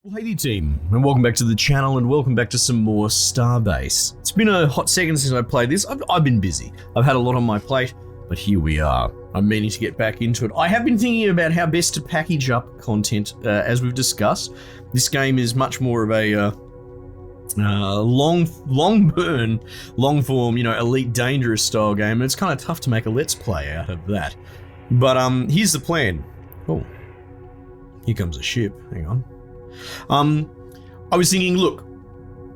Well, hey there team, and welcome back to the channel and welcome back to some more Starbase. It's been a hot second since I played this. I've been busy. I've had a lot on my plate, but here we are. I'm meaning to get back into it. I have been thinking about how best to package up content, as we've discussed. This game is much more of a long burn, long form, Elite Dangerous style game, and it's kind of tough to make a let's play out of that. But here's the plan. Oh, here comes a ship. Hang on. I was thinking, look,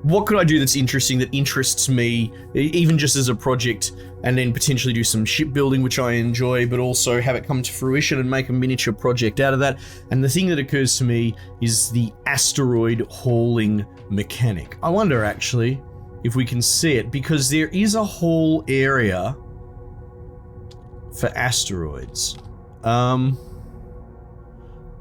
what could I do that's interesting, that interests me, even just as a project, and then potentially do some shipbuilding, which I enjoy, but also have it come to fruition and make a miniature project out of that. And the thing that occurs to me is the asteroid hauling mechanic. I wonder, actually, if we can see it, because there is a whole area for asteroids.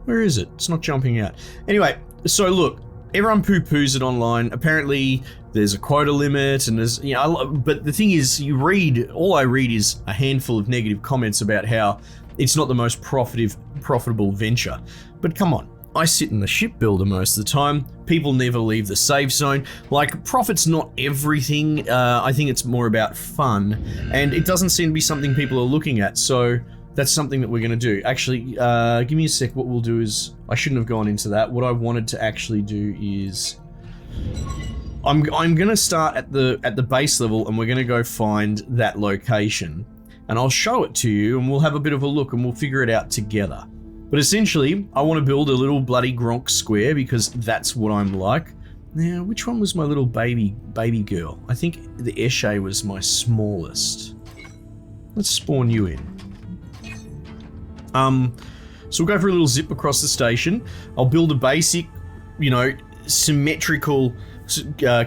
Where is it? It's not jumping out. Anyway, so look, everyone poo-poos it online. Apparently, there's a quota limit, and there's, but the thing is, all I read is a handful of negative comments about how it's not the most profitable venture. But come on, I sit in the shipbuilder most of the time. People never leave the safe zone. Like, profit's not everything. I think it's more about fun, and it doesn't seem to be something people are looking at, so that's something that we're going to do. Actually, give me a sec. What we'll do is, I shouldn't have gone into that. What I wanted to actually do is, I'm going to start at the base level, and we're going to go find that location, and I'll show it to you, and we'll have a bit of a look, and we'll figure it out together. But essentially, I want to build a little bloody Gronk square because that's what I'm like. Now, which one was my little baby girl? I think the Esche was my smallest. Let's spawn you in. So we'll go for a little zip across the station. I'll build a basic, symmetrical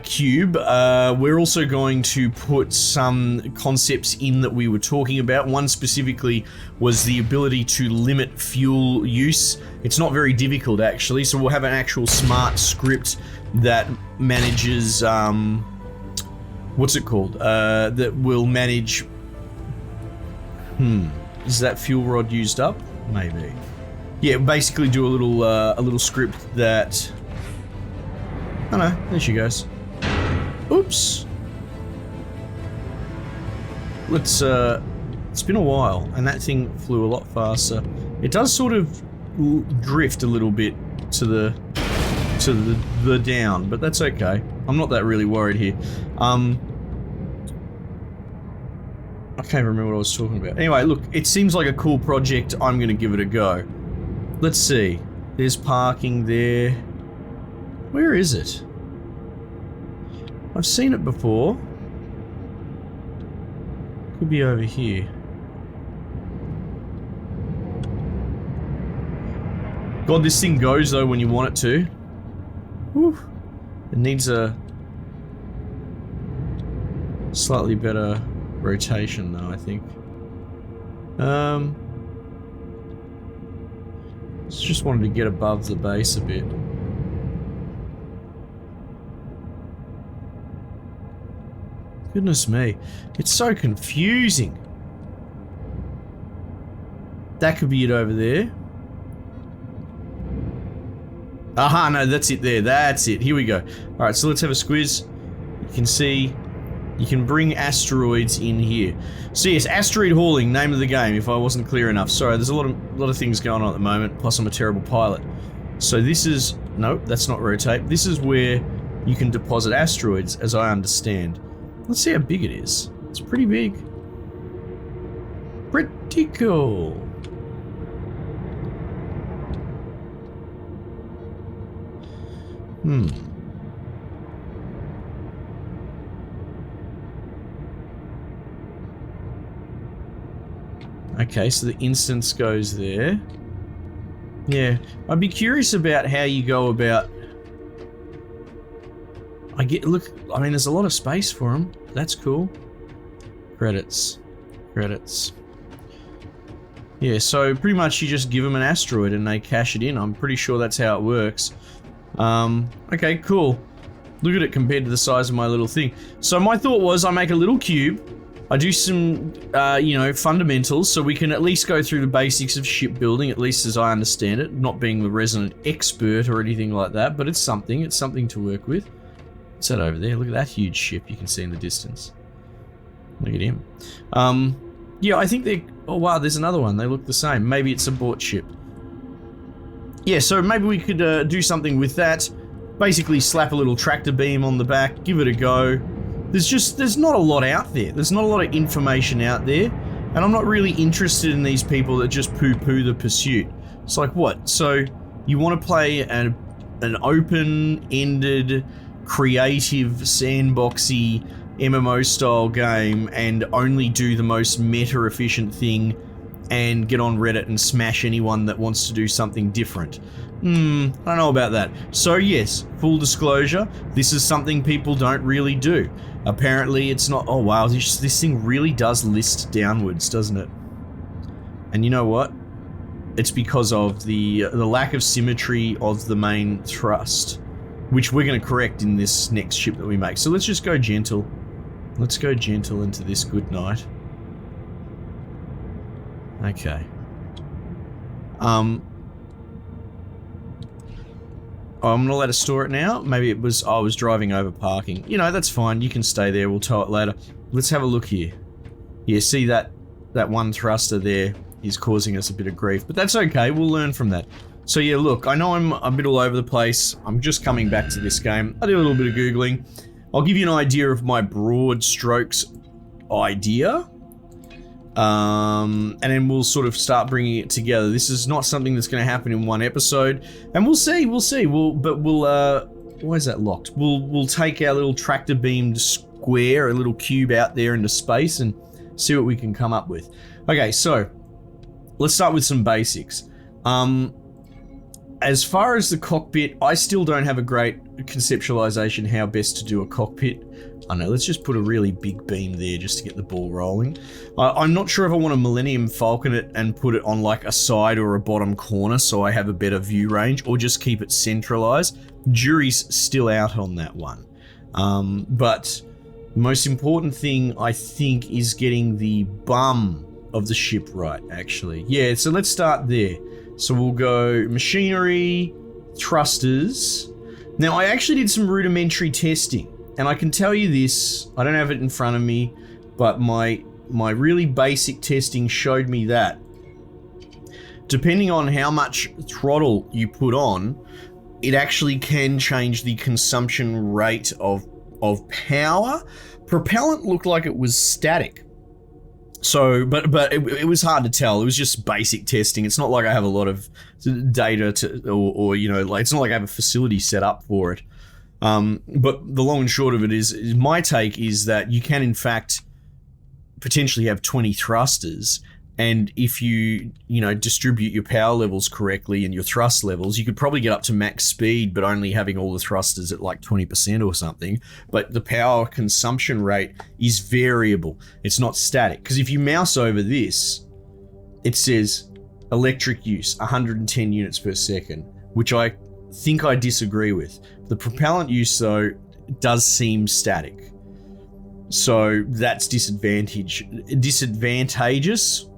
cube. We're also going to put some concepts in that we were talking about. One specifically was the ability to limit fuel use. It's not very difficult, actually, so we'll have an actual smart script that manages, what's it called? That will manage, is that fuel rod used up? Maybe. Yeah, basically do a little script that. Oh no, there she goes. Oops. Let's. It's been a while, and that thing flew a lot faster. It does sort of drift a little bit to the down, but that's okay. I'm not that really worried here. I can't remember what I was talking about. Anyway, look, it seems like a cool project. I'm going to give it a go. Let's see. There's parking there. Where is it? I've seen it before. Could be over here. God, this thing goes though when you want it to. Whew. It needs a slightly better rotation though, I think. Just wanted to get above the base a bit. Goodness me, it's so confusing. That could be it over there. Aha, no, that's it there. That's it. Here we go. Alright, so let's have a squiz. You can see you can bring asteroids in here. So yes, asteroid hauling, name of the game, if I wasn't clear enough. Sorry, there's a lot of things going on at the moment, plus I'm a terrible pilot. So this is, nope, that's not rotate. This is where you can deposit asteroids, as I understand. Let's see how big it is. It's pretty big. Pretty cool. Okay, so the instance goes there. Yeah, I'd be curious about how you go about. Look, I mean, there's a lot of space for them. That's cool. Credits. Yeah, so pretty much you just give them an asteroid and they cash it in. I'm pretty sure that's how it works. Okay, cool. Look at it compared to the size of my little thing. So my thought was I make a little cube, I do some, fundamentals, so we can at least go through the basics of shipbuilding, at least as I understand it, not being the resident expert or anything like that, but it's something to work with. What's that over there? Look at that huge ship you can see in the distance. Look at him. Yeah, I think they're... Oh, wow, there's another one. They look the same. Maybe it's a bought ship. Yeah, so maybe we could do something with that. Basically slap a little tractor beam on the back, give it a go. There's not a lot out there. There's not a lot of information out there. And I'm not really interested in these people that just poo-poo the pursuit. It's like, what? So you want to play an open-ended, creative, sandboxy MMO-style game and only do the most meta-efficient thing and get on Reddit and smash anyone that wants to do something different. I don't know about that. So yes, full disclosure, this is something people don't really do. Apparently it's not... Oh wow, this thing really does list downwards, doesn't it? And you know what? It's because of the lack of symmetry of the main thrust, which we're going to correct in this next ship that we make. So let's just go gentle. Let's go gentle into this good night. Okay. I'm gonna let her store it now. Maybe it was I was driving over parking. You know, that's fine. You can stay there. We'll tow it later. Let's have a look here. Yeah, see that one thruster there is causing us a bit of grief, but that's okay. We'll learn from that. So yeah, look, I know I'm a bit all over the place. I'm just coming back to this game. I did a little bit of Googling. I'll give you an idea of my broad strokes idea. And then we'll sort of start bringing it together. This is not something that's going to happen in one episode, and we'll see. Why is that locked? We'll take our little tractor beamed square, a little cube out there into space, and see what we can come up with. Okay, so let's start with some basics. As far as the cockpit, I still don't have a great conceptualization how best to do a cockpit. I know, let's just put a really big beam there just to get the ball rolling. I'm not sure if I want to Millennium Falcon it and put it on like a side or a bottom corner so I have a better view range, or just keep it centralized. Jury's still out on that one. But the most important thing, I think, is getting the bum of the ship right, actually. Yeah, so let's start there. So we'll go machinery, thrusters. Now, I actually did some rudimentary testing. And I can tell you this, I don't have it in front of me, but my really basic testing showed me that depending on how much throttle you put on, it actually can change the consumption rate of power. Propellant looked like it was static. So, but it was hard to tell. It was just basic testing. It's not like I have a lot of data or you know, like it's not like I have a facility set up for it. But the long and short of it is my take is that you can in fact potentially have 20 thrusters, and if you distribute your power levels correctly and your thrust levels, you could probably get up to max speed, but only having all the thrusters at like 20% or something. But the power consumption rate is variable. It's not static, because if you mouse over this, it says electric use 110 units per second, which I think I disagree with. The propellant use, though, does seem static. So that's disadvantageous.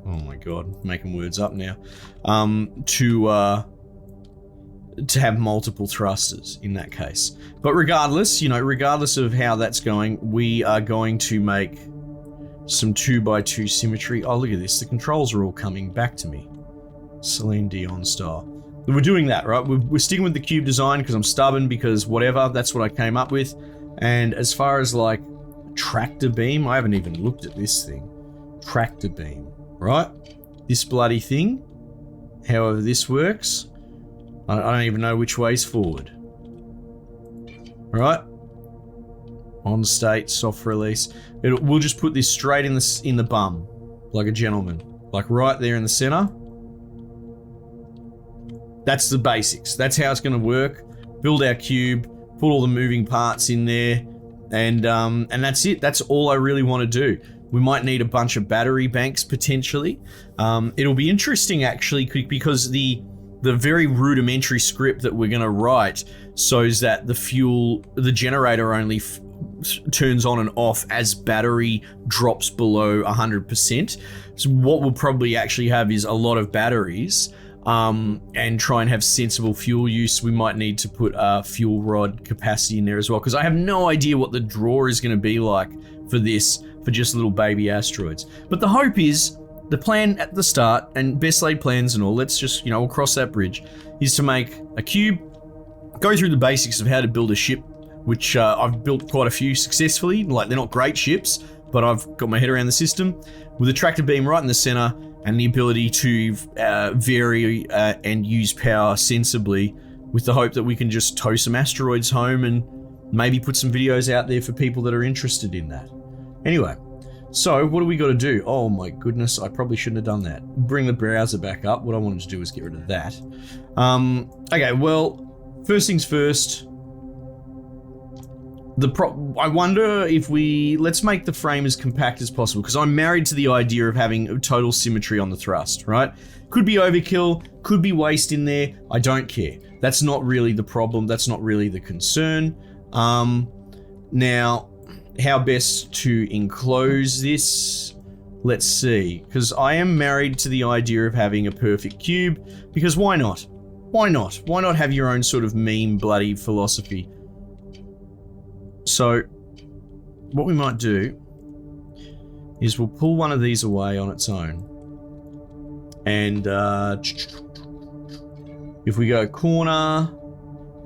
Oh my god, making words up now. To have multiple thrusters in that case. But regardless, regardless of how that's going, we are going to make some 2x2 symmetry. Oh, look at this. The controls are all coming back to me. Celine Dion style. We're doing that, right? We're sticking with the cube design because I'm stubborn, because whatever, that's what I came up with. And as far as like tractor beam, I haven't even looked at this thing. Tractor beam, right? This bloody thing, however this works, I don't even know which way's forward. Right? On state, soft release. We'll just put this straight in the bum, like a gentleman, like right there in the center. That's the basics. That's how it's going to work. Build our cube, put all the moving parts in there, and that's it. That's all I really want to do. We might need a bunch of battery banks potentially. It'll be interesting actually, because the very rudimentary script that we're going to write shows that the generator only turns on and off as battery drops below 100%. So what we'll probably actually have is a lot of batteries, and try and have sensible fuel use. We might need to put a fuel rod capacity in there as well, because I have no idea what the draw is going to be like for this, for just little baby asteroids. But the hope is, the plan at the start, and best laid plans and all, let's just, you know, we'll cross that bridge, is to make a cube, go through the basics of how to build a ship, which I've built quite a few successfully. Like, they're not great ships, but I've got my head around the system, with a tractor beam right in the center, and the ability to vary and use power sensibly, with the hope that we can just tow some asteroids home and maybe put some videos out there for people that are interested in that. Anyway, so what do we got to do? Oh my goodness, I probably shouldn't have done that. Bring the browser back up. What I wanted to do was get rid of that. Okay, well, first things first. I wonder if let's make the frame as compact as possible, because I'm married to the idea of having total symmetry on the thrust, right? Could be overkill, could be waste in there, I don't care. That's not really the problem, that's not really the concern. Now, how best to enclose this? Let's see, because I am married to the idea of having a perfect cube, because why not? Why not? Why not have your own sort of meme bloody philosophy? So, what we might do is we'll pull one of these away on its own. And if we go corner,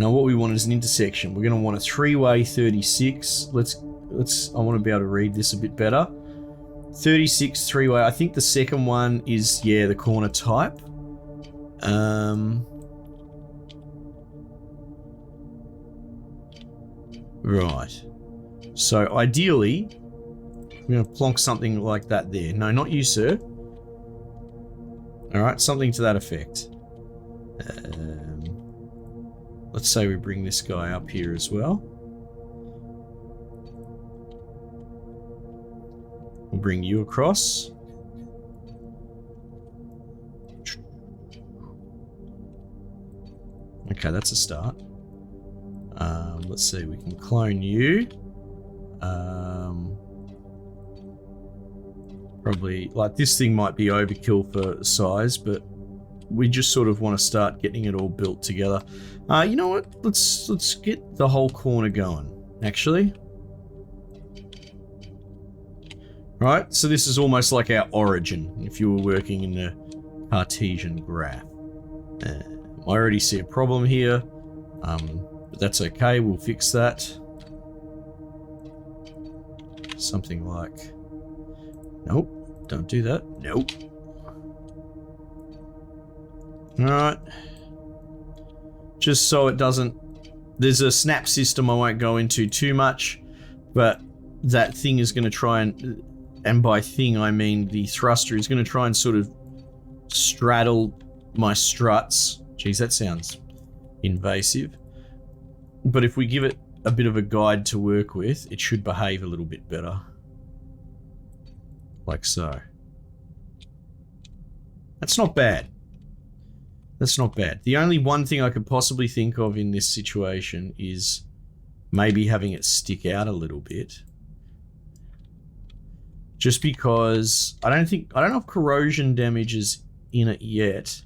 now what we want is an intersection. We're going to want a 3-way 36. I want to be able to read this a bit better. 36 3-way. I think the second one is, yeah, the corner type. Right. So ideally, we're going to plonk something like that there. No, not you, sir. Alright, something to that effect. Let's say we bring this guy up here as well. We'll bring you across. Okay, that's a start. Let's see, we can clone you. Probably, like, this thing might be overkill for size, but we just sort of want to start getting it all built together. You know what? Let's get the whole corner going, actually. Right, so this is almost like our origin, if you were working in the Cartesian graph. I already see a problem here. But that's okay, we'll fix that. Something like... Nope, don't do that. Nope. Alright. Just so it doesn't... There's a snap system I won't go into too much, but that thing is going to try and by thing I mean the thruster, is going to try and sort of straddle my struts. Geez, that sounds invasive. But if we give it a bit of a guide to work with, it should behave a little bit better. Like so. That's not bad. That's not bad. The only one thing I could possibly think of in this situation is maybe having it stick out a little bit. Just because I don't know if corrosion damage is in it yet.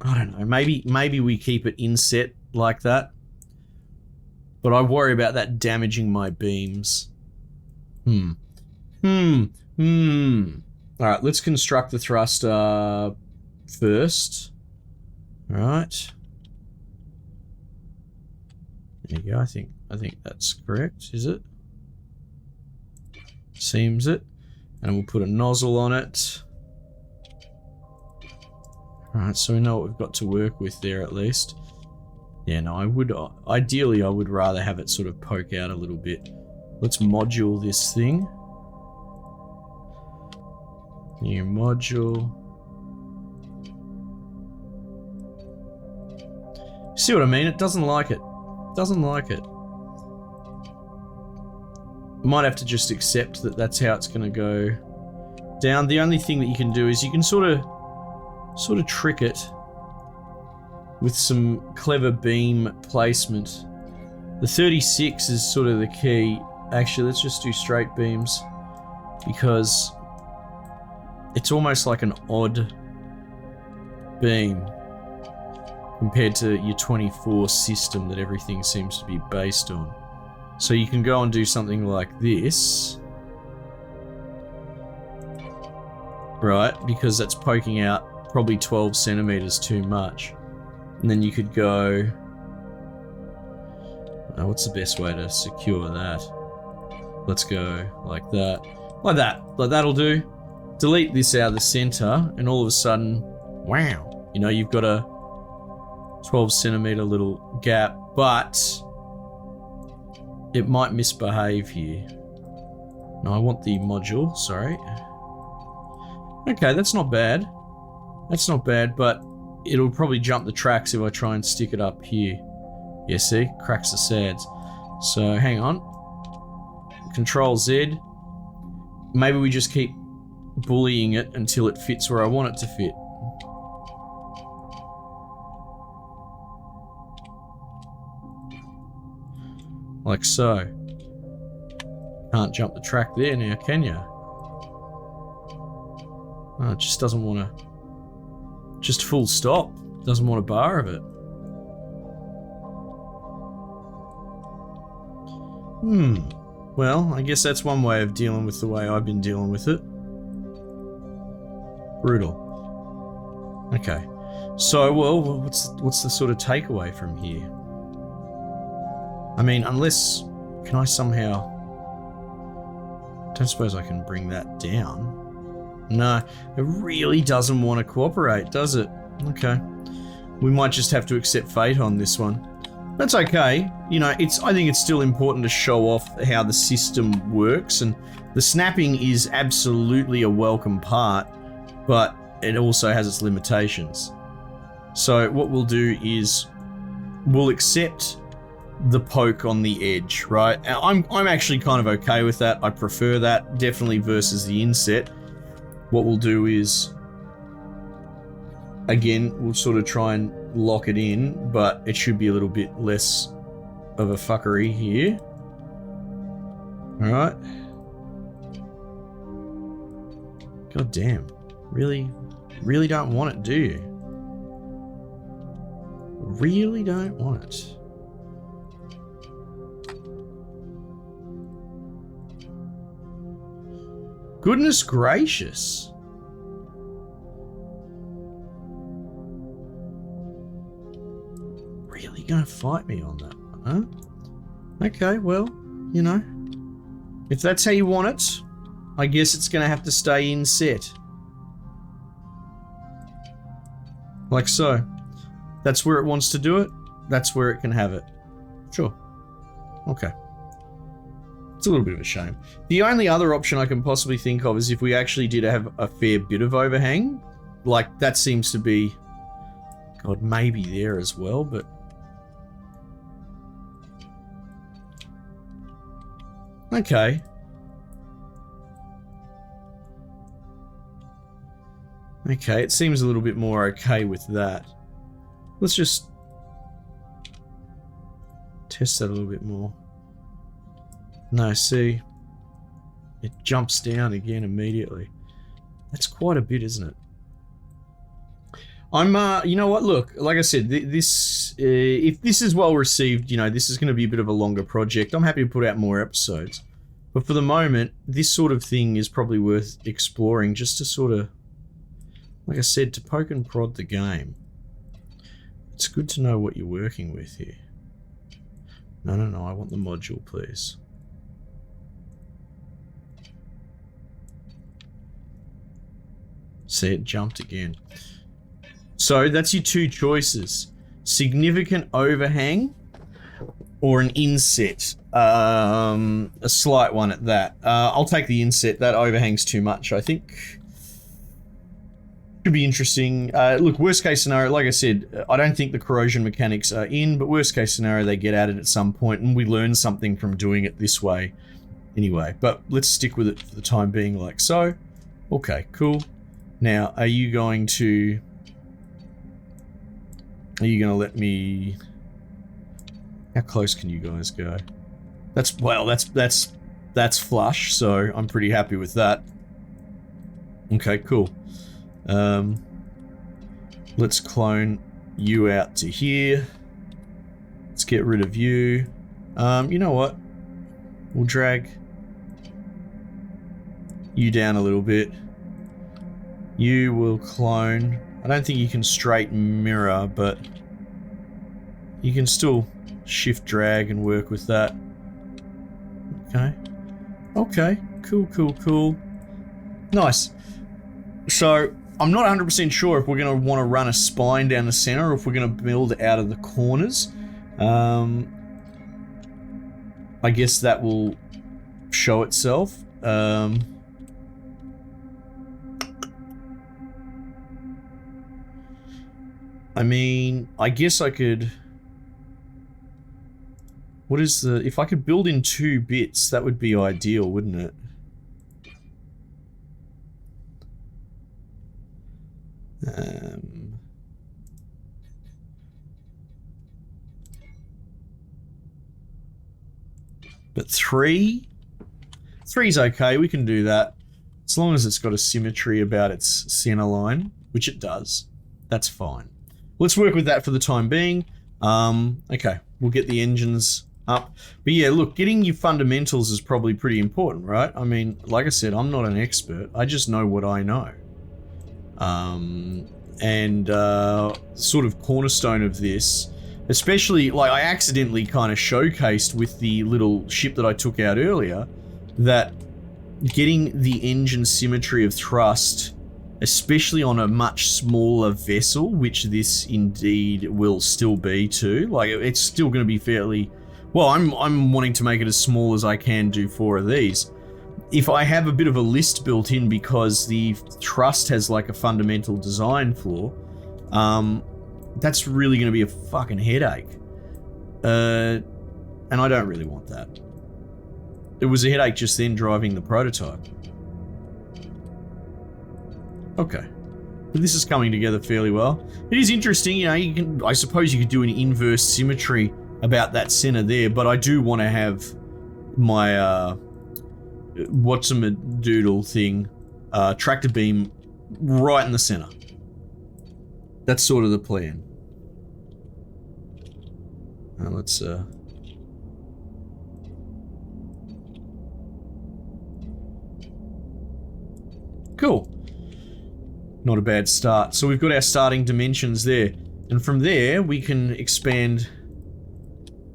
I don't know. Maybe we keep it inset like that. But I worry about that damaging my beams. Alright, let's construct the thruster first. Alright. There you go, I think that's correct, is it? Seems it. And we'll put a nozzle on it. Alright, so we know what we've got to work with there at least. Yeah, no, ideally I would rather have it sort of poke out a little bit. Let's module this thing. New module. See what I mean? It doesn't like it. Doesn't like it. Might have to just accept that that's how it's going to go down. The only thing that you can do is you can sort of trick it with some clever beam placement. The 36 is sort of the key. Actually, let's just do straight beams, because it's almost like an odd beam compared to your 24 system that everything seems to be based on. So you can go and do something like this, right? Because that's poking out probably 12 centimeters too much. And then you could go, what's the best way to secure that? Let's go like that. Like that. Like that'll do. Delete this out of the center, and all of a sudden, wow, you know, you've got a 12 centimeter little gap, but it might misbehave here. No, I want the module, sorry. Okay, that's not bad. That's not bad, but it'll probably jump the tracks if I try and stick it up here. Yeah, see? Cracks the sads. So, hang on. Control Z. Maybe we just keep bullying it until it fits where I want it to fit. Like so. Can't jump the track there now, can you? Oh, it just doesn't want to... Just full stop. Doesn't want a bar of it. Well, I guess that's one way of dealing with the way I've been dealing with it. Brutal. Okay. So, well, what's the sort of takeaway from here? I mean, unless... Can I somehow... Don't suppose I can bring that down. No, it really doesn't want to cooperate, does it? Okay. We might just have to accept fate on this one. That's okay. You know, I think it's still important to show off how the system works, and the snapping is absolutely a welcome part, but it also has its limitations. So what we'll do is we'll accept the poke on the edge, right? I'm actually kind of okay with that. I prefer that, definitely, versus the inset. What we'll do is, again, we'll sort of try and lock it in, but it should be a little bit less of a fuckery here. Alright. God damn. Really don't want it, do you? Really don't want it. Goodness gracious. Really gonna fight me on that one, huh? Okay, well, you know, if that's how you want it, I guess it's gonna have to stay in set. Like so. That's where it wants to do it. That's where it can have it. Sure. Okay. It's a little bit of a shame. The only other option I can possibly think of is if we actually did have a fair bit of overhang. Like, that seems to be... God, maybe there as well, but... Okay. Okay, it seems a little bit more okay with that. Let's just test that a little bit more. No, see, it jumps down again immediately. That's quite a bit, isn't it? You know what? Look, like I said, if this is well received, you know, this is going to be a bit of a longer project. I'm happy to put out more episodes, but for the moment, this sort of thing is probably worth exploring, just to sort of, like I said, to poke and prod the game. It's good to know what you're working with here. No, I want the module, please. See, it jumped again. So that's your two choices. Significant overhang or an inset. A slight one at that. I'll take the inset. That overhangs too much, I think. Could be interesting. Look, worst case scenario, like I said, I don't think the corrosion mechanics are in, but worst case scenario, they get at it at some point and we learn something from doing it this way anyway. But let's stick with it for the time being like so. Okay, cool. Now, are you going to let me... How close can you guys go? That's flush, so I'm pretty happy with that. Okay, cool. Let's clone you out to here. Let's get rid of you. You know what? We'll drag you down a little bit. You will clone. I don't think you can straight mirror, but you can still shift drag and work with that. Okay. Okay. Cool, cool, cool. Nice. So, I'm not 100% sure if we're going to want to run a spine down the center or if we're going to build out of the corners. I guess that will show itself. I mean, I guess I could... What is the... If I could build in 2 bits, that would be ideal, wouldn't it? But 3? 3's okay, we can do that. As long as it's got a symmetry about its center line, which it does. That's fine. Let's work with that for the time being. Okay, we'll get the engines up. But yeah, look, getting your fundamentals is probably pretty important, right? I mean, like I said, I'm not an expert. I just know what I know. Sort of cornerstone of this, especially, like, I accidentally kind of showcased with the little ship that I took out earlier, that getting the engine symmetry of thrust, especially on a much smaller vessel, which this indeed will still be too. Like, it's still going to be fairly... Well, I'm wanting to make it as small as I can do 4 of these. If I have a bit of a list built in because the thrust has like a fundamental design flaw, that's really going to be a fucking headache. And I don't really want that. It was a headache just then driving the prototype. Okay. But this is coming together fairly well. It is interesting, you know, I suppose you could do an inverse symmetry about that center there, but I do want to have my, what's-a-doodle thing, tractor beam right in the center. That's sort of the plan. Now let's, cool. Not a bad start. So we've got our starting dimensions there. And from there, we can expand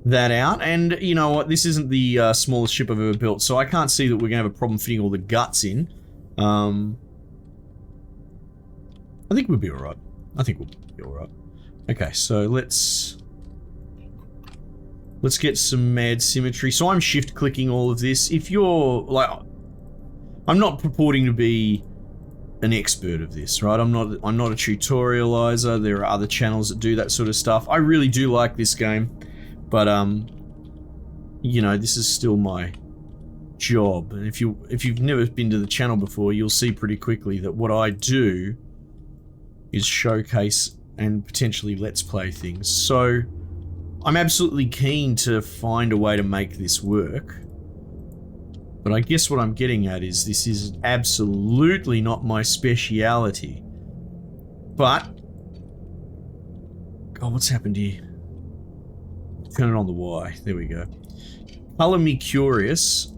that out. And you know what? This isn't the smallest ship I've ever built, so I can't see that we're going to have a problem fitting all the guts in. I think we'll be alright. I think we'll be alright. Okay, so let's get some mad symmetry. So I'm shift clicking all of this. If you're like, I'm not purporting to be an expert of this, right? I'm not a tutorializer. There are other channels that do that sort of stuff. I really do like this game, but you know, this is still my job. And if you've never been to the channel before, you'll see pretty quickly that what I do is showcase and potentially let's play things. So I'm absolutely keen to find a way to make this work. But I guess what I'm getting at is this is absolutely not my speciality. But, God, what's happened here? Turn it on the Y. There we go. Color me curious.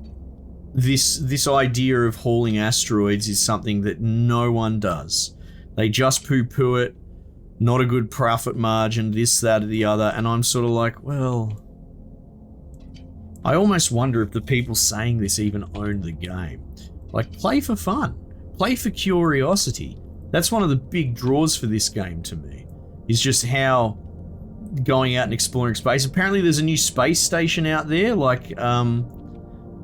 This idea of hauling asteroids is something that no one does. They just poo-poo it. Not a good profit margin, this, that, or the other. And I'm sort of like, well... I almost wonder if the people saying this even own the game. Like, play for fun. Play for curiosity. That's one of the big draws for this game to me. Is just how going out and exploring space. Apparently there's a new space station out there, like a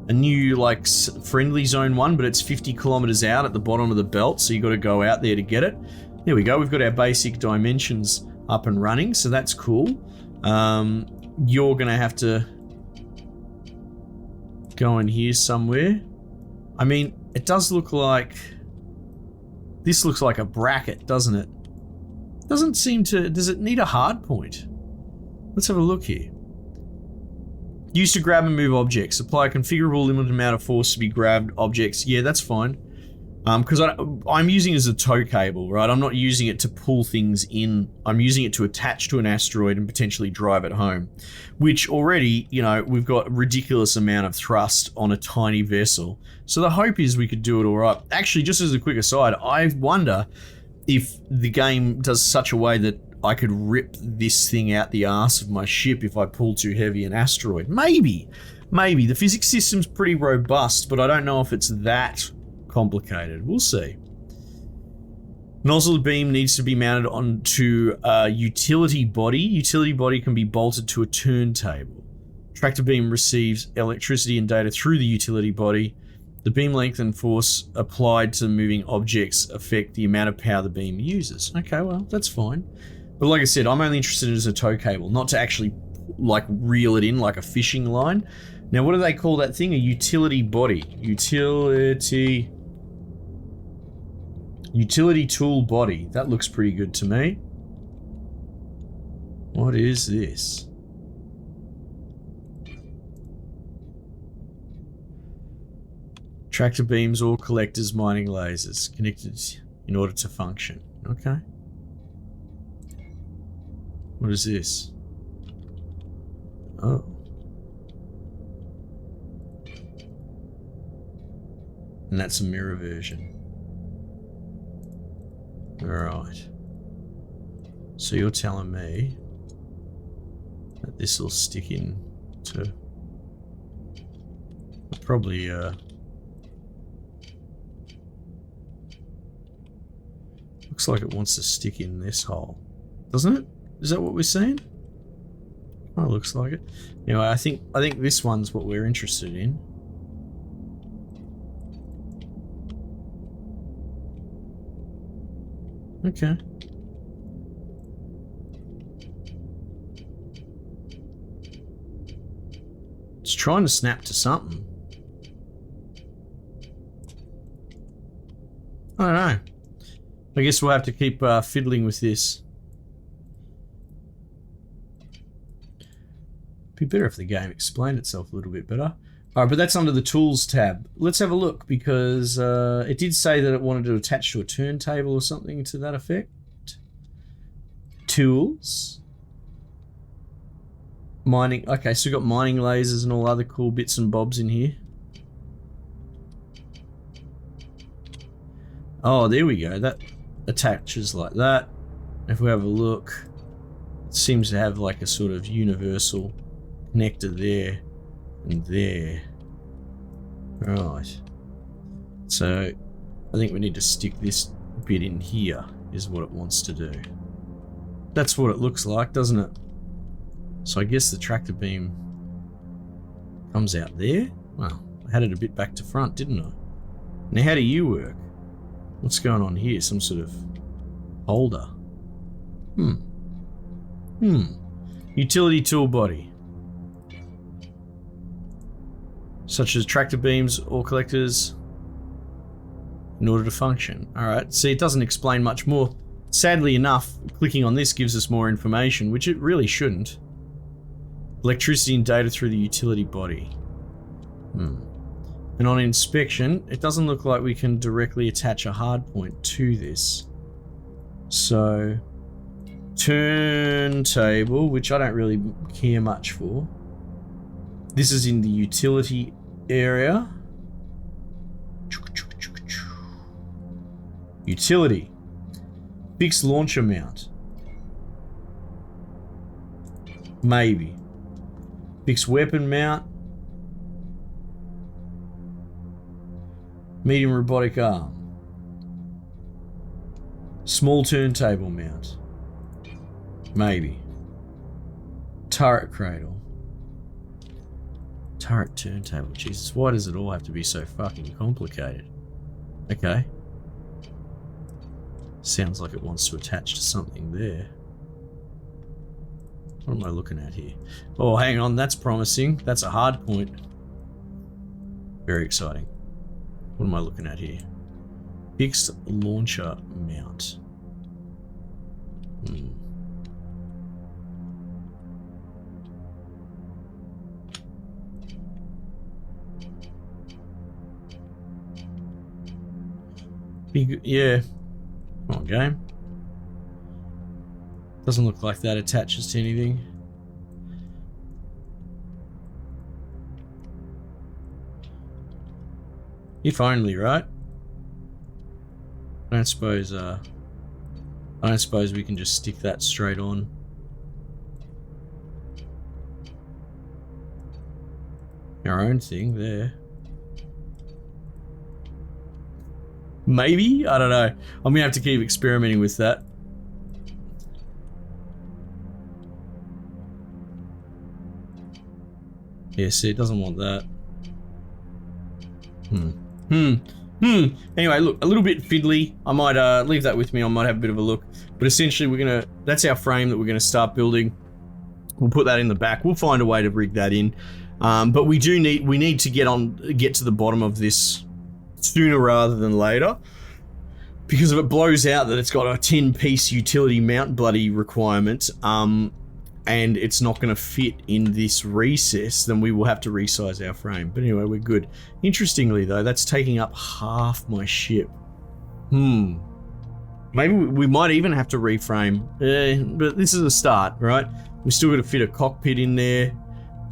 new like friendly zone one, but it's 50 kilometers out at the bottom of the belt, so you got to go out there to get it. There we go. We've got our basic dimensions up and running, so that's cool. You're gonna have to go in here somewhere. I mean, it does look like... This looks like a bracket, doesn't it? Doesn't seem to... Does it need a hard point? Let's have a look here. Used to grab and move objects. Apply a configurable limited amount of force to be grabbed objects. Yeah, that's fine. Because I'm using it as a tow cable, right? I'm not using it to pull things in. I'm using it to attach to an asteroid and potentially drive it home. Which already, you know, we've got a ridiculous amount of thrust on a tiny vessel. So the hope is we could do it all right. Actually, just as a quick aside, I wonder if the game does such a way that I could rip this thing out the arse of my ship if I pull too heavy an asteroid. Maybe. The physics system's pretty robust, but I don't know if it's that complicated. We'll see. Nozzle beam needs to be mounted onto a utility body. Utility body can be bolted to a turntable. Tractor beam receives electricity and data through the utility body. The beam length and force applied to moving objects affect the amount of power the beam uses. Okay, well, that's fine. But like I said, I'm only interested in it as a tow cable, not to actually like reel it in like a fishing line. Now, what do they call that thing? A utility body. Utility tool body. That looks pretty good to me. What is this? Tractor beams, ore collectors, mining lasers connected in order to function. Okay. What is this? Oh. And that's a mirror version. Alright. So you're telling me that this will stick in to probably looks like it wants to stick in this hole, doesn't it? Is that what we're seeing? Oh, it looks like it. Anyway, I think this one's what we're interested in. Okay. It's trying to snap to something. I don't know. I guess we'll have to keep fiddling with this. Be better if the game explained itself a little bit better. Alright, but that's under the Tools tab. Let's have a look, because it did say that it wanted to attach to a turntable or something to that effect. Tools. Mining. Okay, so we've got mining lasers and all other cool bits and bobs in here. Oh, there we go. That attaches like that. If we have a look, it seems to have like a sort of universal connector there and there. Right. So I think we need to stick this bit in here is what it wants to do. That's what it looks like, doesn't it? So I guess the tractor beam comes out there. Well, I had it a bit back to front, didn't I? Now how do you work? What's going on here? Some sort of holder. Utility tool body. Such as tractor beams or collectors in order to function. Alright, see, it doesn't explain much more. Sadly enough, clicking on this gives us more information, which it really shouldn't. Electricity and data through the utility body. And on inspection, it doesn't look like we can directly attach a hardpoint to this. So, turntable, which I don't really care much for. This is in the utility area. Utility. Fixed launcher mount. Maybe. Fixed weapon mount. Medium robotic arm. Small turntable mount. Maybe. Turret cradle. Turret turntable. Jesus, why does it all have to be so fucking complicated? Okay. Sounds like it wants to attach to something there. What am I looking at here? Oh, hang on, that's promising. That's a hard point. Very exciting. What am I looking at here? Fixed launcher mount. Yeah. Come on, game. Doesn't look like that attaches to anything. If only, right? I don't suppose we can just stick that straight on. Our own thing there. Maybe? I don't know. I'm gonna have to keep experimenting with that. Yeah, see, it doesn't want that. Anyway, look, a little bit fiddly. I might leave that with me. I might have a bit of a look. But essentially, that's our frame that we're gonna start building. We'll put that in the back. We'll find a way to rig that in. But we need to get to the bottom of this sooner rather than later, because if it blows out that it's got a 10-piece utility mount bloody requirement, and it's not going to fit in this recess, then we will have to resize our frame. But anyway, we're good. Interestingly though, that's taking up half my ship. Maybe we might even have to reframe. But this is a start, right? We still got to fit a cockpit in there.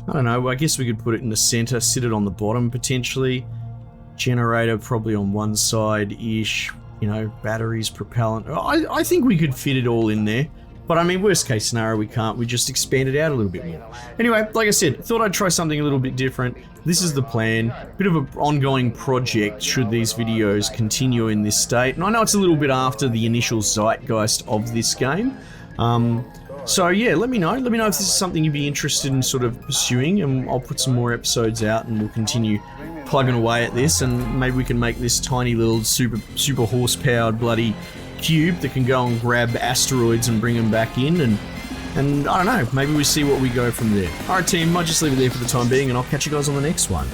I don't know, I guess we could put it in the center, sit it on the bottom potentially. Generator probably on one side-ish, you know, batteries, propellant. I think we could fit it all in there. But I mean, worst case scenario, we can't. We just expand it out a little bit more. Anyway, like I said, thought I'd try something a little bit different. This is the plan. Bit of an ongoing project should these videos continue in this state. And I know it's a little bit after the initial zeitgeist of this game. So yeah, let me know. Let me know if this is something you'd be interested in sort of pursuing, and I'll put some more episodes out and we'll continue plugging away at this, and maybe we can make this tiny little super horse-powered bloody cube that can go and grab asteroids and bring them back in, and I don't know, maybe we see what we go from there. Alright team, might just leave it there for the time being, and I'll catch you guys on the next one.